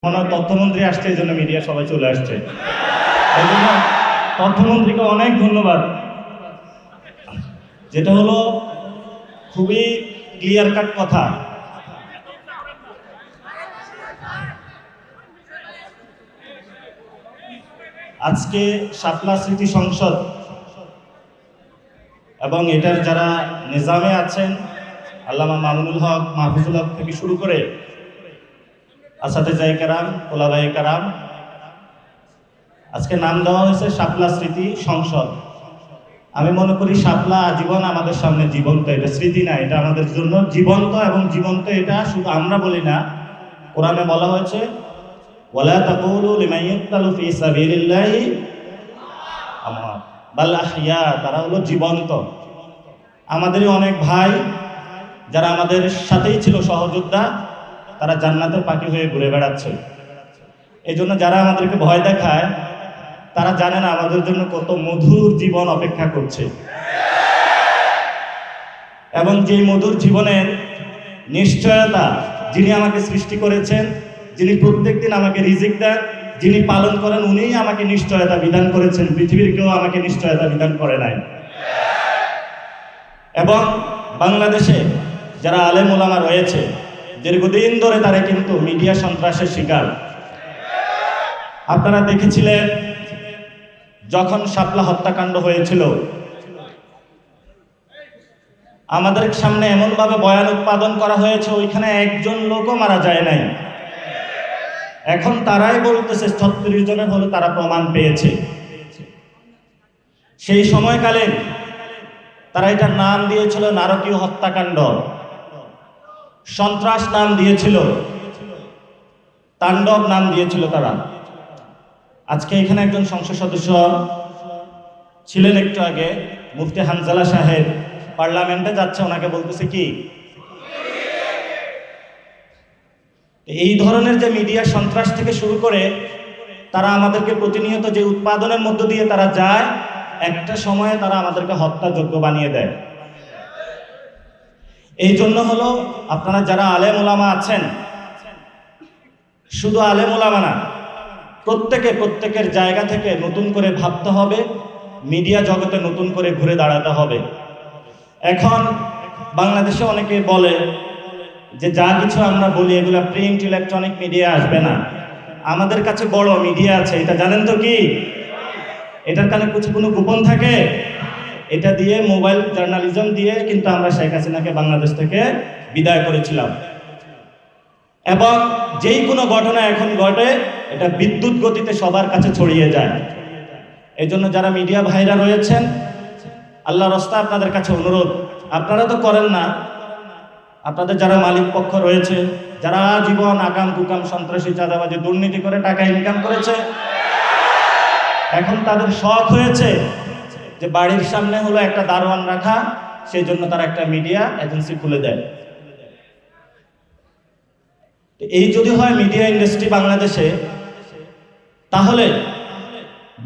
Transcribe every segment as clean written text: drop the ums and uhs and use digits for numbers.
মনে হয় তথ্যমন্ত্রী আসছে, এই জন্য মিডিয়া সবাই চলে আসছে। এই জন্য তথ্যমন্ত্রীকে অনেক ধন্যবাদ। যেটা হলো খুবই ক্লিয়ার কাট কথা। আজকে শাপলা স্মৃতি সংসদ এবং এটার যারা নিজামে আছেন, আল্লামা মামুনুল হক, মাহফুজুল হক থেকে শুরু করে আসাতেজায়ে কেরাম, ওলামায়ে কেরাম, আজকে নাম দেওয়া হয়েছে শাপলা স্মৃতি সংসদ। আমি মনে করি শাপলা আজীবন আমাদের সামনে জীবন্ত। এটা স্মৃতি না, এটা আমাদের জন্য জীবন্ত। এবং জীবন্ত এটা শুধু আমরা বলি না, কোরআনে বলা হয়েছে ওয়ালা তাকুলু লিমান ইউকতালু ফি সাবিলিল্লাহি আমওয়াত বাল আহইয়া, তারা হলো জীবন্ত। আমাদেরই অনেক ভাই যারা আমাদের সাথেই ছিল সহযোদ্ধা, তারা জান্নাতের পাখি হয়ে ঘুরে বেড়াচ্ছে। এই জন্য যারা আমাদেরকে ভয় দেখায়, তারা জানে না আমাদের জন্য কত মধুর জীবন অপেক্ষা করছে। এবং যেই মধুর জীবনের নিশ্চয়তা, যিনি আমাকে সৃষ্টি করেছেন, যিনি প্রত্যেকদিন আমাকে রিজিক দেন, যিনি পালন করেন, উনিই আমাকে নিশ্চয়তা বিধান করেছেন। পৃথিবীর কেউ আমাকে নিশ্চয়তা বিধান করে নাই। এবং বাংলাদেশে যারা আলেম ওলামা রয়েছে, দীর্ঘদিন ধরে তারা কিন্তু মিডিয়া সন্ত্রাসের শিকার। আপনারা দেখেছিলেন যখন শাপলা হত্যাকাণ্ড হয়েছিল, আমাদের সামনে এমনভাবে বয়ান উৎপাদন করা হয়েছে, ওইখানে একজন লোকও মারা যায় নাই। এখন তারাই বলতেছে 36 জনের হলো তারা প্রমাণ পেয়েছে। সেই সময়কালে তারা এটার নাম দিয়েছিল নারকীয় হত্যাকাণ্ড, সন্ত্রাস নাম দিয়েছিল, তাণ্ডব নাম দিয়েছিল তারা। আজকে এখানে একজন সংসদ সদস্য ছিলেন একটু আগে, মুফতি হানজালা সাহেব পার্লামেন্টে যাচ্ছে, ওনাকে বলতেছে কি, এই ধরনের যে মিডিয়া সন্ত্রাস থেকে শুরু করে তারা আমাদেরকে প্রতিনিয়ত যে উৎপাদনের মধ্য দিয়ে তারা যায়, একটা সময়ে তারা আমাদেরকে হত্যাযোগ্য বানিয়ে দেয়। এই জন্য হলো আপনারা যারা আলেম ওলামা আছেন, শুধু আলেম ওলামা না, প্রত্যেকের জায়গা থেকে নতুন করে ভাবতে হবে, মিডিয়া জগতে নতুন করে ঘুরে দাঁড়াতে হবে। এখন বাংলাদেশে অনেকে বলে যে যা কিছু আমরা বলি এগুলা প্রিন্ট ইলেকট্রনিক মিডিয়া আসবে না, আমাদের কাছে বড় মিডিয়া আছে। এটা জানেন তো কি? এটার কানে কোনো গোপন থাকে? এটা দিয়ে মোবাইল জার্নালিজম দিয়ে কিন্তু আমরা শেখ হাসিনাকে বাংলাদেশ থেকে বিদায় করেছিলাম। এবং যেই কোনো ঘটনা এখন ঘটে, এটা বিদ্যুৎ গতিতে সবার কাছে ছড়িয়ে যায়। এই জন্য যারা মিডিয়া ভাইরা রয়েছেন, আল্লাহর রাস্তায় আপনাদের কাছে অনুরোধ, আপনারা তো করেন না, আপনাদের যারা মালিক পক্ষ রয়েছে, যারা জীবন আকাম কুকাম সন্ত্রাসী চাঁদাবাজি দুর্নীতি করে টাকা ইনকাম করেছে, এখন তাদের শখ হয়েছে যে বাড়ির সামনে হলো একটা দারোয়ান রাখা, সেই জন্য তারা একটা মিডিয়া এজেন্সি খুলে দেয়। এই যদি হয় মিডিয়া ইন্ডাস্ট্রি বাংলাদেশে, তাহলে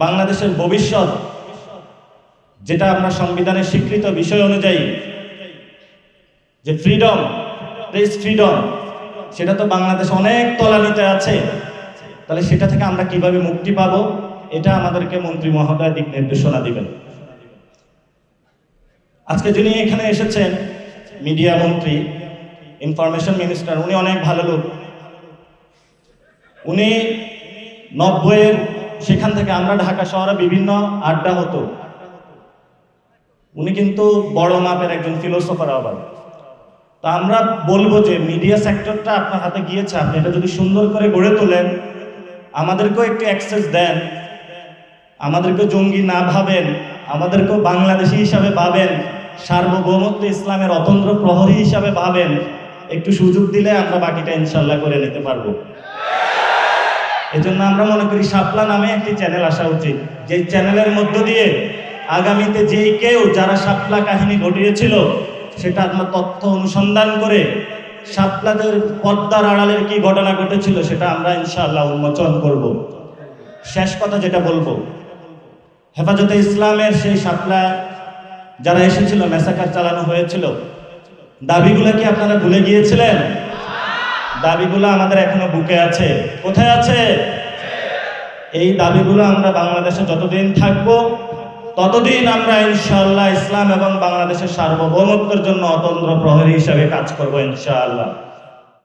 বাংলাদেশের ভবিষ্যৎ, যেটা আমরা সংবিধানের স্বীকৃত বিষয় অনুযায়ী যে ফ্রিডম, প্রেস ফ্রিডম, সেটা তো বাংলাদেশ অনেক তলানিতে আছে। তাহলে সেটা থেকে আমরা কিভাবে মুক্তি পাবো, এটা আমাদেরকে মন্ত্রী মহোদয় দিক নির্দেশনা দিবেন। আজকে যিনি এখানে এসেছেন, মিডিয়া মন্ত্রী, ইনফরমেশন মিনিস্টার, উনি অনেক ভালো লোক। উনি 90-এর সেখান থেকে আমরা ঢাকা শহরে বিভিন্ন আড্ডা হতো, উনি কিন্তু বড় মাপের একজন ফিলোসফার। আবার তা আমরা বলবো যে মিডিয়া সেক্টরটা আপনার হাতে গিয়েছে, আপনি এটা যদি সুন্দর করে গড়ে তোলেন, আমাদেরকেও একটু অ্যাক্সেস দেন, আমাদেরকেও জঙ্গি না ভাবেন, আমাদেরকেও বাংলাদেশি হিসাবে ভাবেন, সার্বভৌমত্ব ইসলামের অতন্ত্র প্রহরী হিসাবে ভাবেন, একটু সুযোগ দিলে আমরা বাকিটা ইনশাল্লাহ করে নিতে পারবো। এজন্য আমরা মনে করি শাপলা নামে একটি চ্যানেল আসা উচিত, যে চ্যানেলের মধ্য দিয়ে আগামীতে যেই কেউ যারা শাপলা কাহিনী ঘটিয়েছিল সেটা আমরা তথ্য অনুসন্ধান করে শাপলাদের পর্দার আড়ালের কি ঘটনা ঘটেছিল সেটা আমরা ইনশাআল্লাহ উন্মোচন করব। শেষ কথা যেটা বলবো, হেফাজতে ইসলামের সেই শাপলা যারা এসেছিল, ম্যাসাকার চালানো হয়েছিল, দাবিগুলো কি আপনারা ভুলে গিয়েছিলেন? দাবিগুলো আমাদের এখনো বুকে আছে। কোথায় আছে? এই দাবিগুলো আমরা বাংলাদেশে যতদিন থাকব ততদিন আমরা ইনশাআল্লাহ ইসলাম এবং বাংলাদেশের সার্বভৌমত্বের জন্য অতন্দ্র প্রহরী হিসেবে কাজ করব ইনশাআল্লাহ।